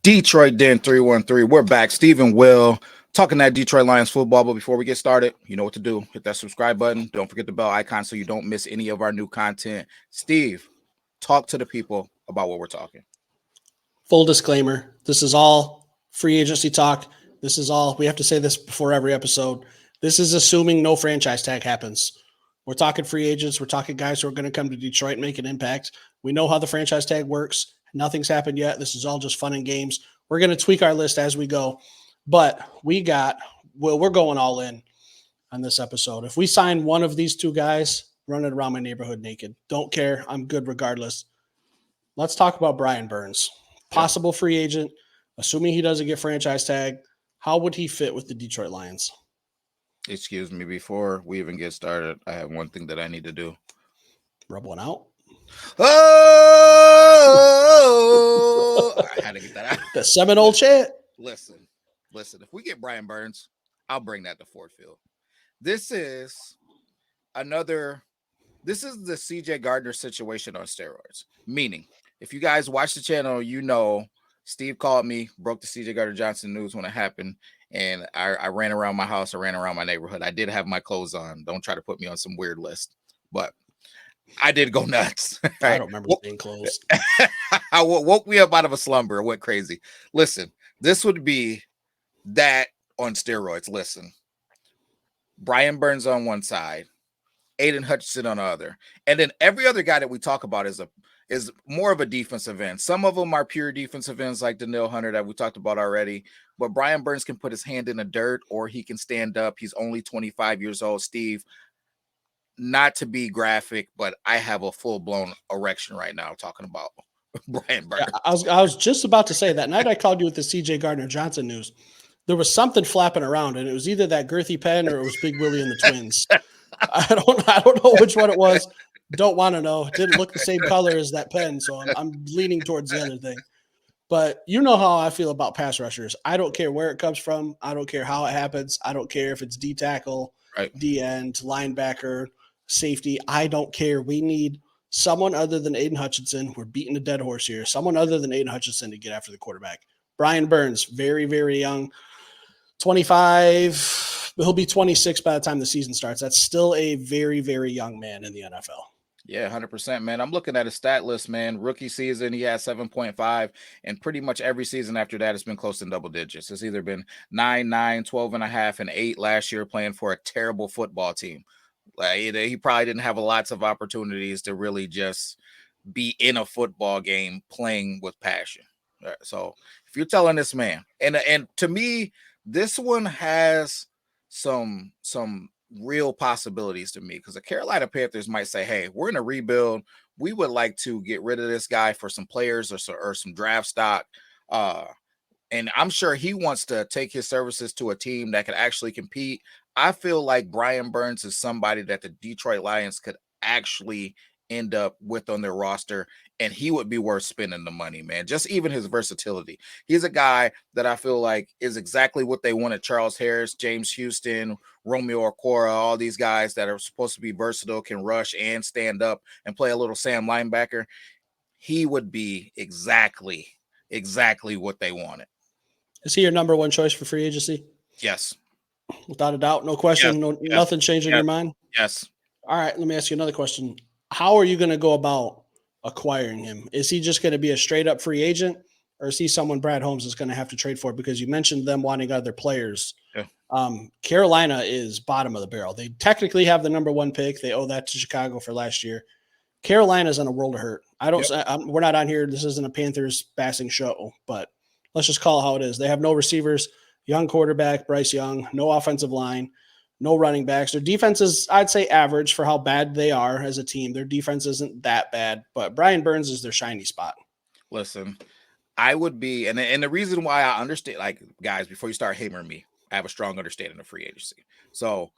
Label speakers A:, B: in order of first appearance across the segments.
A: Detroit Den 313. We're back. Stephen Will talking that Detroit Lions football. But before we get started, you know what to do. Hit that subscribe button. Don't forget the bell icon so you don't miss any of our new content. Steve, talk to the people about what we're talking.
B: Full disclaimer, this is all free agency talk. This is all, we have to say this before every episode. This is assuming no franchise tag happens. We're talking free agents. We're talking guys who are going to come to Detroit and make an impact. We know how the franchise tag works. Nothing's happened yet. This is all just fun and games. We're going to tweak our list as we go. But we're going all in on this episode. If we sign one of these two guys, running around my neighborhood naked. Don't care. I'm good regardless. Let's talk about Brian Burns. Possible free agent, assuming he doesn't get franchise tag. How would he fit with the Detroit Lions?
A: Excuse me, before we even get started, I have one thing that I need to do.
B: Rub one out.
A: Oh, I had to get that out.
B: The Seminole chant.
A: Listen. If we get Brian Burns, I'll bring that to Ford Field. This is the CJ Gardner situation on steroids. Meaning, if you guys watch the channel, you know Steve called me, broke the CJ Gardner Johnson news when it happened, and I ran around my house, I ran around my neighborhood. I did have my clothes on. Don't try to put me on some weird list, but I did go nuts.
B: I don't remember being closed.
A: I woke me up out of a slumber. I went crazy. Listen, this would be that on steroids. Listen, Brian Burns on one side, Aiden Hutchinson on the other, and then every other guy that we talk about is more of a defensive end. Some of them are pure defensive ends like Daniil Hunter that we talked about already, but Brian Burns can put his hand in the dirt or he can stand up. He's only 25 years old. Steve, not to be graphic, but I have a full-blown erection right now talking about Brian Burns.
B: Yeah, I was just about to say that night I called you with the CJ Gardner Johnson news. There was something flapping around, and it was either that girthy pen or it was Big Willie and the Twins. I don't know which one it was. Don't want to know. It didn't look the same color as that pen, so I'm leaning towards the other thing. But you know how I feel about pass rushers. I don't care where it comes from. I don't care how it happens. I don't care if it's D tackle,
A: right,
B: D end, linebacker, safety. I don't care. We need someone other than Aiden Hutchinson. We're beating a dead horse here. Someone other than Aiden Hutchinson to get after the quarterback. Brian Burns, very, very young. 25. He'll be 26 by the time the season starts. That's still a very, very young man in the NFL.
A: Yeah, 100%, man. I'm looking at his stat list, man. Rookie season, he had 7.5, and pretty much every season after that has been close to double digits. It's either been 9, 9, 12 and a half, and 8 last year playing for a terrible football team. Like, he probably didn't have lots of opportunities to really just be in a football game playing with passion. So if you're telling this man, and to me, this one has some real possibilities to me, because the Carolina Panthers might say, hey, we're in a rebuild. We would like to get rid of this guy for some players or some draft stock. And I'm sure he wants to take his services to a team that could actually compete. I feel like Brian Burns is somebody that the Detroit Lions could actually end up with on their roster, and he would be worth spending the money, man. Just even his versatility. He's a guy that I feel like is exactly what they wanted. Charles Harris, James Houston, Romeo Okwara, all these guys that are supposed to be versatile, can rush and stand up and play a little Sam linebacker. He would be exactly what they wanted.
B: Is he your number one choice for free agency?
A: Yes.
B: Without a doubt, no question, nothing changed in your mind?
A: Yes.
B: All right, let me ask you another question. How are you going to go about acquiring him? Is he just going to be a straight up free agent, or is he someone Brad Holmes is going to have to trade for? Because you mentioned them wanting other players.
A: Yeah.
B: Carolina is bottom of the barrel. They technically have the number one pick. They owe that to Chicago for last year. Carolina's in a world of hurt. We're not on here. This isn't a Panthers passing show, but let's just call it how it is. They have no receivers, young quarterback, Bryce Young, no offensive line, no running backs. Their defense is, I'd say, average for how bad they are as a team. Their defense isn't that bad, but Brian Burns is their shiny spot.
A: Listen, I would be, and the reason why I understand, like, guys, before you start hammering me, I have a strong understanding of free agency. So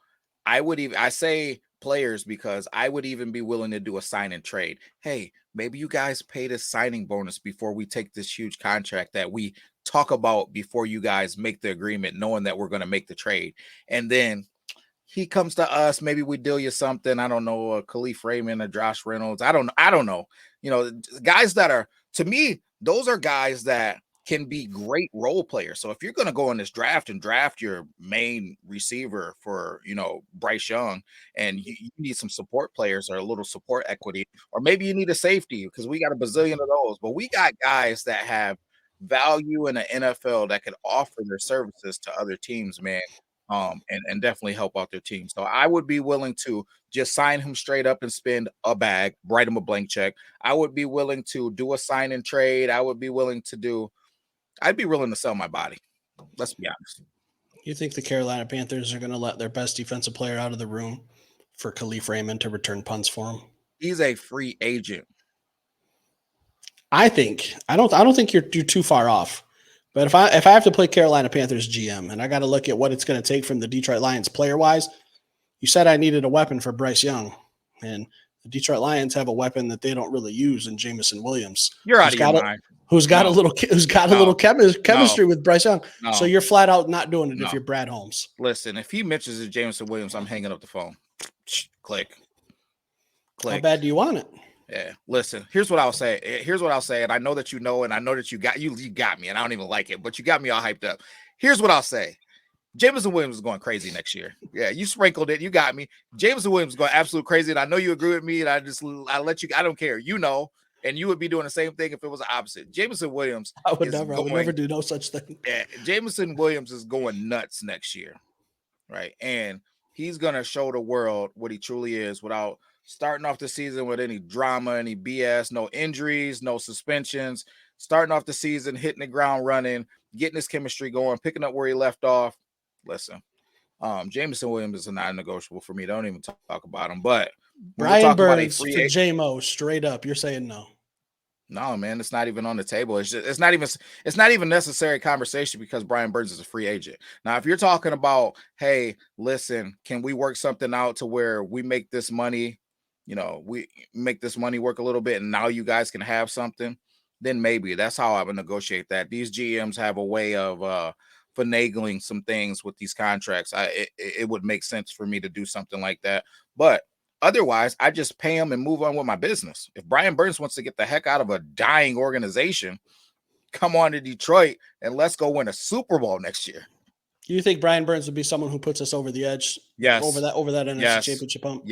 A: I say players because I would even be willing to do a sign and trade. Hey, maybe you guys pay this signing bonus before we take this huge contract that we talk about before you guys make the agreement, knowing that we're going to make the trade. And then he comes to us, maybe we deal you something. I don't know, a Khalif Raymond, a Josh Reynolds. I don't know. You know, guys that are, to me, those are guys that can be great role players. So if you're going to go in this draft and draft your main receiver for, Bryce Young, and you need some support players or a little support equity, or maybe you need a safety because we got a bazillion of those, but we got guys that have value in the NFL that could offer their services to other teams, man. And definitely help out their team. So I would be willing to just sign him straight up and spend a bag, write him a blank check. I would be willing to do a sign and trade. I'd be willing to sell my body. Let's be honest.
B: You think the Carolina Panthers are going to let their best defensive player out of the room for Khalif Raymond to return punts for him?
A: He's a free agent.
B: I don't think you're too far off. But if I have to play Carolina Panthers GM and I got to look at what it's going to take from the Detroit Lions player wise, you said I needed a weapon for Bryce Young, and the Detroit Lions have a weapon that they don't really use in Jamison Williams.
A: You're out of your mind.
B: Who's got a little chemistry with Bryce Young.
A: No.
B: So you're flat out not doing it
A: No.
B: if you're Brad Holmes.
A: Listen, if he mentions it, Jamison Williams, I'm hanging up the phone. Click.
B: How bad do you want it?
A: Yeah. Listen, here's what I'll say. And I know that you know, and I know that you got me, and I don't even like it, but you got me all hyped up. Here's what I'll say. Jamison Williams is going crazy next year. Yeah, you sprinkled it. You got me. Jamison Williams is going absolute crazy, and I know you agree with me, and I let you. I don't care. And you would be doing the same thing if it was the opposite. Jamison Williams.
B: I would never do no such thing.
A: Yeah, Jamison Williams is going nuts next year, right? And he's gonna show the world what he truly is without starting off the season with any drama, any BS, no injuries, no suspensions. Starting off the season, hitting the ground running, getting his chemistry going, picking up where he left off. Listen, Jamison Williams is a non-negotiable for me. Don't even talk about him. But
B: Brian Burns for JMO, straight up, you're saying no.
A: No, man, it's not even on the table. It's not even necessary conversation because Brian Burns is a free agent. Now, if you're talking about, hey, listen, can we work something out to where we make this money, we make this money work a little bit, and now you guys can have something, then maybe that's how I would negotiate that. These GMs have a way of finagling some things with these contracts. It would make sense for me to do something like that, but otherwise, I just pay him and move on with my business. If Brian Burns wants to get the heck out of a dying organization, come on to Detroit and let's go win a Super Bowl next year.
B: Do you think Brian Burns would be someone who puts us over the edge?
A: Yes.
B: Over that NFC Championship hump?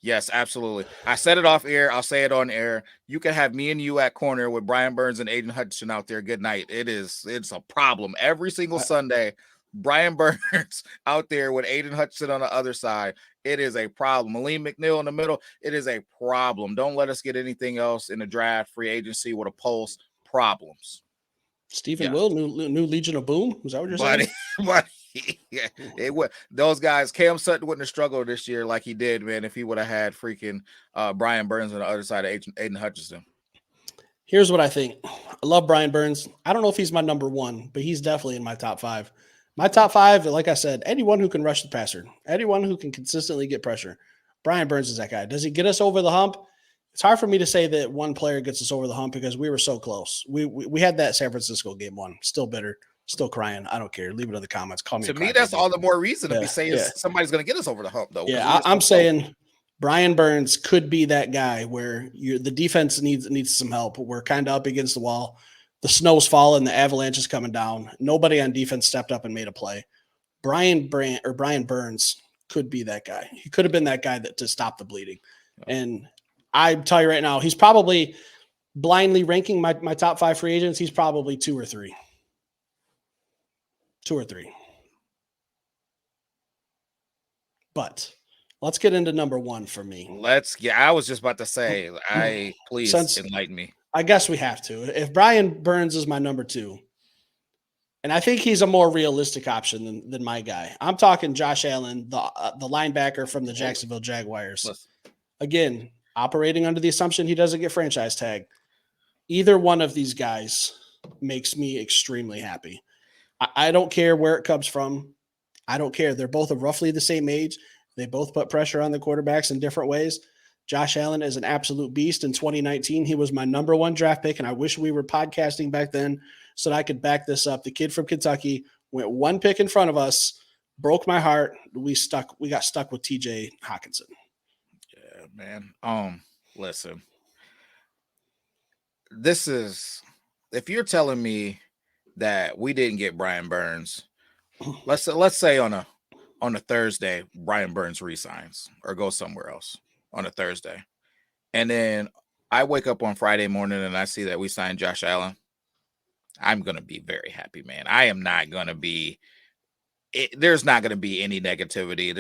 A: Yes, absolutely. I said it off air. I'll say it on air. You can have me and you at corner with Brian Burns and Aiden Hutchinson out there. Good night. It's a problem every single Sunday. Brian Burns out there with Aiden Hutchinson on the other side. It is a problem. Malik McNeil in the middle. It is a problem. Don't let us get anything else in the draft, free agency with a pulse. Problems.
B: Stephen Will, new Legion of Boom. Is that what you're saying?
A: Yeah, it would. Those guys, Cam Sutton wouldn't have struggled this year like he did, man, if he would have had freaking Brian Burns on the other side of Aiden Hutchinson.
B: Here's what I think. I love Brian Burns. I don't know if he's my number one, but he's definitely in my top five. My top five, like I said, anyone who can rush the passer, anyone who can consistently get pressure. Brian Burns is that guy. Does he get us over the hump? It's hard for me to say that one player gets us over the hump because we were so close. We had that San Francisco game one. Still bitter, still crying. I don't care. Leave it in the comments. Call me.
A: To me, that's all the more reason to be saying somebody's going to get us over the hump, though.
B: Yeah, I'm saying Brian Burns could be that guy where the defense needs some help. We're kind of up against the wall. The snow's falling, the avalanche is coming down. Nobody on defense stepped up and made a play. Brian Burns could be that guy. He could have been that guy to stop the bleeding. And I tell you right now, he's probably blindly ranking my top five free agents. He's probably two or three. But let's get into number one for me.
A: I was just about to say, please enlighten me.
B: I guess we have to. If Brian Burns is my number two, and I think he's a more realistic option than my guy. I'm talking Josh Allen, the linebacker from the Jacksonville Jaguars.
A: Listen.
B: Again, operating under the assumption he doesn't get franchise tag. Either one of these guys makes me extremely happy. I don't care where it comes from. I don't care. They're both of roughly the same age. They both put pressure on the quarterbacks in different ways. Josh Allen is an absolute beast. In 2019, he was my number one draft pick, and I wish we were podcasting back then so that I could back this up. The kid from Kentucky went one pick in front of us, broke my heart. We got stuck with TJ Hawkinson.
A: Yeah, man. Listen. This is, if you're telling me that we didn't get Brian Burns, let's say on a Thursday, Brian Burns resigns or goes somewhere else on a Thursday, and then I wake up on Friday morning and I see that we signed Josh Allen, I'm gonna be very happy, man. I am not gonna be. There's not gonna be any negativity.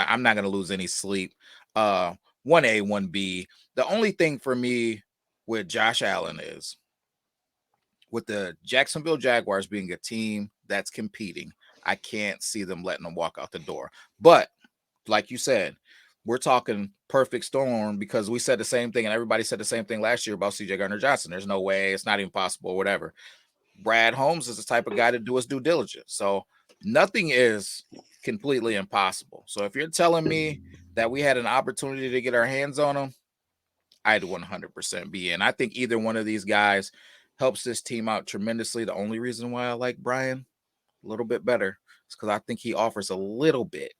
A: I'm not gonna lose any sleep. 1A, 1B. The only thing for me with Josh Allen is with the Jacksonville Jaguars being a team that's competing, I can't see them letting them walk out the door. But like you said, we're talking perfect storm because we said the same thing and everybody said the same thing last year about CJ Gardner-Johnson. There's no way, it's not even possible, whatever. Brad Holmes is the type of guy to do his due diligence. So nothing is completely impossible. So if you're telling me that we had an opportunity to get our hands on him, I'd 100% be in. I think either one of these guys helps this team out tremendously. The only reason why I like Brian a little bit better is because I think he offers a little bit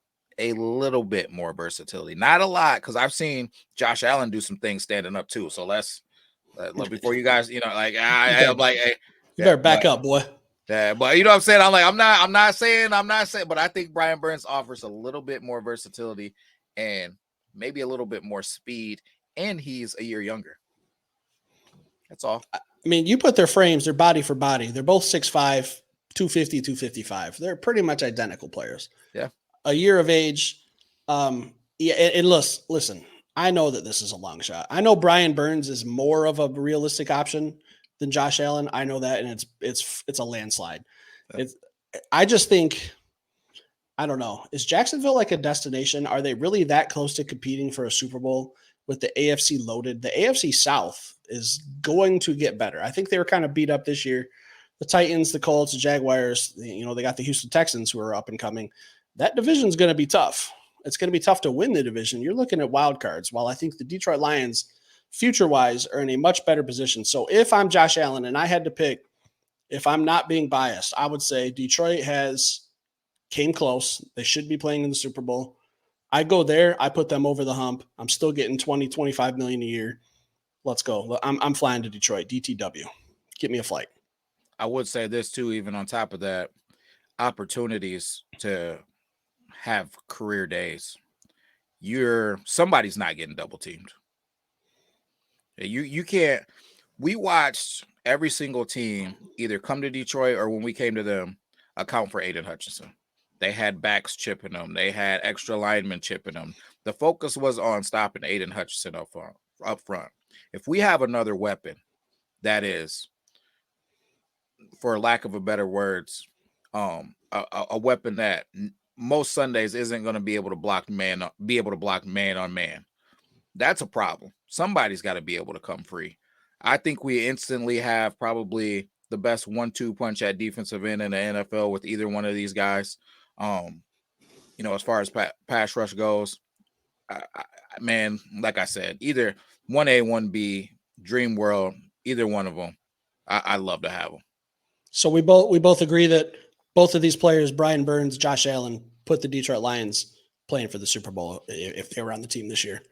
A: more versatility. Not a lot, because I've seen Josh Allen do some things standing up too. So let's before you guys, like I'm like, hey,
B: you better back up, boy.
A: Yeah, but you know what I'm saying? I'm not saying, but I think Brian Burns offers a little bit more versatility and maybe a little bit more speed, and he's a year younger. That's all.
B: I mean, you put their frames, their body for body. They're both 6'5", 250, 255. They're pretty much identical players.
A: Yeah.
B: A year of age. Yeah, and listen, I know that this is a long shot. I know Brian Burns is more of a realistic option than Josh Allen. I know that, and it's a landslide. Yeah. I just think, I don't know. Is Jacksonville like a destination? Are they really that close to competing for a Super Bowl with the AFC loaded? The AFC South is going to get better. I think they were kind of beat up this year. The Titans, the Colts, the Jaguars, they got the Houston Texans who are up and coming. That division is going to be tough. It's going to be tough to win the division. You're looking at wild cards, while I think the Detroit Lions, future-wise, are in a much better position. So if I'm Josh Allen and I had to pick, if I'm not being biased, I would say Detroit came close. They should be playing in the Super Bowl. I go there. I put them over the hump. I'm still getting 20, 25 million a year. Let's go. I'm flying to Detroit, DTW. Get me a flight.
A: I would say this too, even on top of that, opportunities to have career days. Somebody's not getting double teamed. You can't. We watched every single team either come to Detroit or when we came to them account for Aiden Hutchinson. They had backs chipping them. They had extra linemen chipping them. The focus was on stopping Aiden Hutchinson up front. If we have another weapon that is, for lack of a better words, a weapon that most Sundays isn't going to be able to block man on man, that's a problem. Somebody's got to be able to come free. I think we instantly have probably the best 1-2 punch at defensive end in the NFL with either one of these guys. As far as pass rush goes, man, like I said, either 1A, 1B, Dream World, either one of them, I love to have them.
B: So we both agree that both of these players, Brian Burns, Josh Allen, put the Detroit Lions playing for the Super Bowl if they were on the team this year.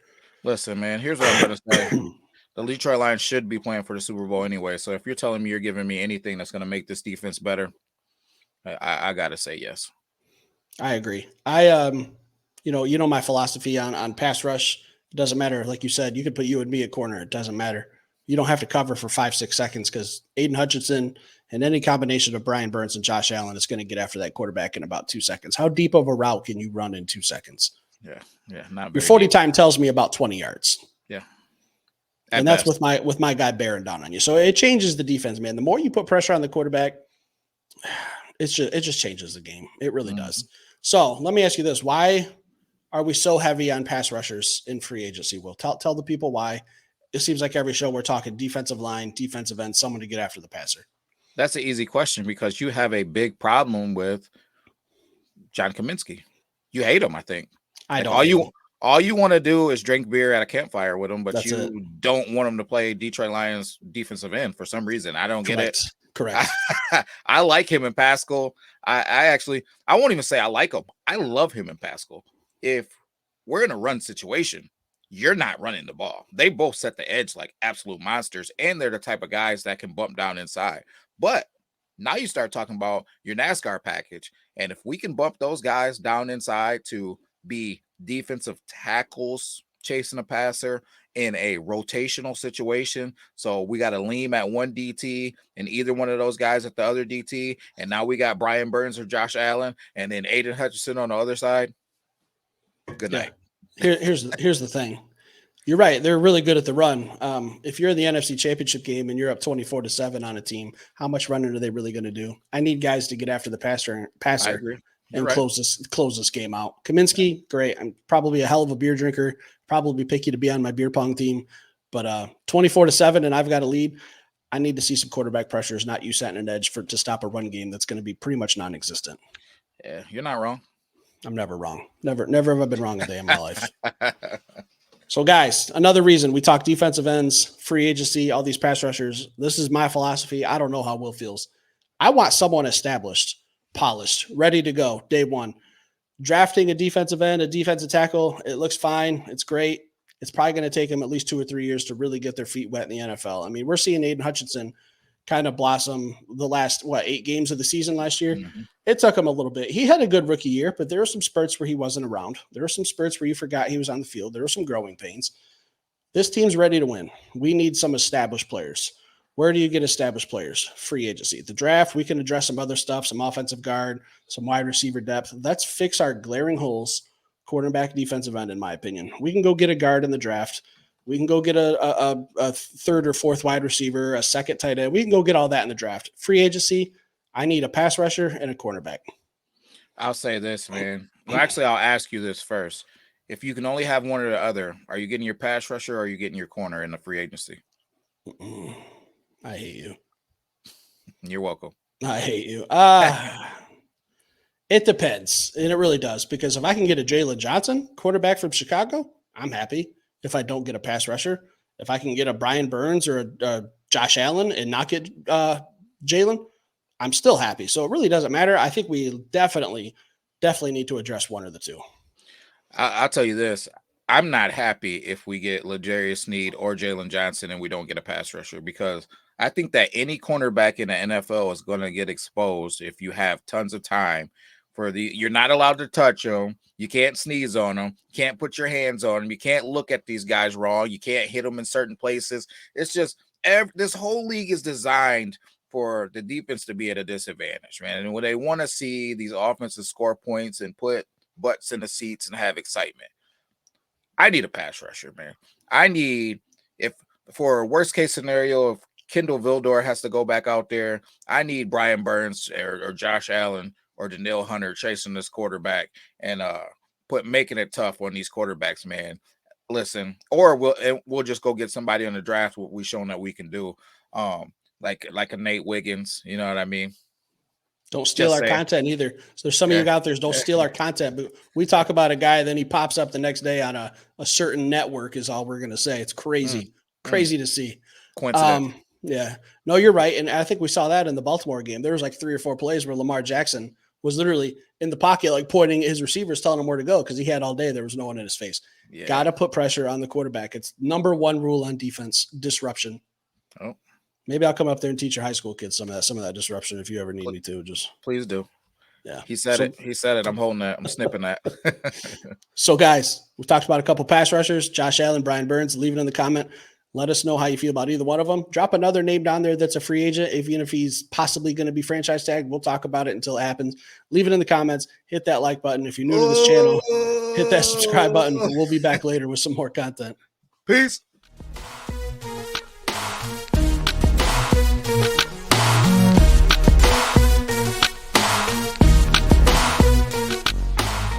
A: Listen, man, here's what I'm going to say. The Detroit Lions should be playing for the Super Bowl anyway. So if you're telling me you're giving me anything that's going to make this defense better, I got to say yes.
B: I agree. My philosophy on pass rush. It doesn't matter. Like you said, you could put you and me at corner. It doesn't matter. You don't have to cover for 5-6 seconds because Aiden Hutchinson and any combination of Brian Burns and Josh Allen is going to get after that quarterback in about 2 seconds. How deep of a route can you run in 2 seconds?
A: Yeah, not very
B: Your 40
A: deep.
B: time tells me about 20 yards.
A: Yeah.
B: And that's with my guy bearing down on you. So it changes the defense, man. The more you put pressure on the quarterback, it just changes the game. It really does. So let me ask you this. Why are we so heavy on pass rushers in free agency? Will tell the people why. It seems like every show we're talking defensive line, defensive end, someone to get after the passer.
A: That's an easy question because you have a big problem with John Kaminsky. You hate him, I think.
B: I don't.
A: All you want to do is drink beer at a campfire with him, but
B: That's
A: you don't want him to play Detroit Lions defensive end for some reason. I don't get it.
B: Correct.
A: I like him in Pascal. I won't even say I like him. I love him in Pascal. If we're in a run situation, you're not running the ball. They both set the edge like absolute monsters, and they're the type of guys that can bump down inside. But Now you start talking about your NASCAR package. And if we can bump those guys down inside to be defensive tackles chasing a passer in a rotational situation. So we got a Leam at one DT and either one of those guys at the other DT. And now we got Brian Burns or Josh Allen and then Aiden Hutchinson on the other side. Good night.
B: Here's the thing. You're right. They're really good at the run. If you're in the NFC Championship game and you're up 24-7 on a team, how much running are they really going to do? I need guys to get after the passer and
A: right.
B: close this game out. Kaminsky, great. I'm probably a hell of a beer drinker. Probably picky to be on my beer pong team, but 24-7 and I've got a lead. I need to see some quarterback pressures, not you setting an edge to stop a run game that's going to be pretty much non-existent.
A: Yeah, you're not wrong.
B: I'm never wrong. Never have I been wrong a day in my life. So, guys, another reason we talk defensive ends, free agency, all these pass rushers. This is my philosophy. I don't know how Will feels. I want someone established, polished, ready to go day one. Drafting a defensive end, a defensive tackle, it looks fine. It's great. It's probably going to take them at least 2 or 3 years to really get their feet wet in the NFL. I mean, we're seeing Aiden Hutchinson kind of blossom the last, 8 games of the season last year. Mm-hmm. It took him a little bit. He had a good rookie year, but there were some spurts where he wasn't around. There were some spurts where you forgot he was on the field. There were some growing pains. This team's ready to win. We need some established players. Where do you get established players? Free agency. The draft, we can address some other stuff, some offensive guard, some wide receiver depth. Let's fix our glaring holes, quarterback, defensive end, in my opinion. We can go get a guard in the draft. We can go get a third or fourth wide receiver, a second tight end. We can go get all that in the draft. Free agency, I need a pass rusher and a cornerback.
A: I'll say this, man. Well, actually, I'll ask you this first. If you can only have one or the other, are you getting your pass rusher or are you getting your corner in the free agency?
B: I hate you.
A: You're welcome.
B: I hate you. It depends, and it really does, because if I can get a Jalen Johnson, quarterback from Chicago, I'm happy. If I don't get a pass rusher, if I can get a Brian Burns or a Josh Allen and not get Jalen, I'm still happy. So it really doesn't matter. I think we definitely need to address one or the two.
A: I'll tell you this. I'm not happy if we get L'Jarius Sneed or Jalen Johnson and we don't get a pass rusher, because I think that any cornerback in the NFL is going to get exposed if you have tons of time. You're not allowed to touch them. You can't sneeze on them. You can't put your hands on them. You can't look at these guys wrong. You can't hit them in certain places. It's just this whole league is designed for the defense to be at a disadvantage, man. And when they want to see these offenses score points and put butts in the seats and have excitement, I need a pass rusher, man. I need, if for a worst case scenario, if Kendall Vildor has to go back out there, I need Brian Burns or Josh Allen or Danielle Hunter chasing this quarterback and making it tough on these quarterbacks, man. Listen, or we'll just go get somebody on the draft what we've shown that we can do, like a Nate Wiggins. You know what I mean?
B: Don't steal our content either. So there's some of you out there, don't steal our content. But we talk about a guy, then he pops up the next day on a certain network is all we're going to say. It's crazy. Crazy to see.
A: Coincidence.
B: Yeah. No, you're right. And I think we saw that in the Baltimore game. There was like 3 or 4 plays where Lamar Jackson was literally in the pocket, like pointing at his receivers, telling him where to go because he had all day. There was no one in his face. Yeah. Got to put pressure on the quarterback. It's number 1 rule on defense, disruption.
A: Oh.
B: Maybe I'll come up there and teach your high school kids some of that disruption if you ever need me to. Just
A: please do.
B: Yeah.
A: He said it. I'm holding that. I'm snipping that.
B: So, guys, we've talked about a couple pass rushers, Josh Allen, Brian Burns. Leave it in the comment. Let us know how you feel about either one of them. Drop another name down there that's a free agent. Even if he's possibly going to be franchise tagged, we'll talk about it until it happens. Leave it in the comments. Hit that like button. If you're new to this channel, hit that subscribe button. We'll be back later with some more content.
A: Peace.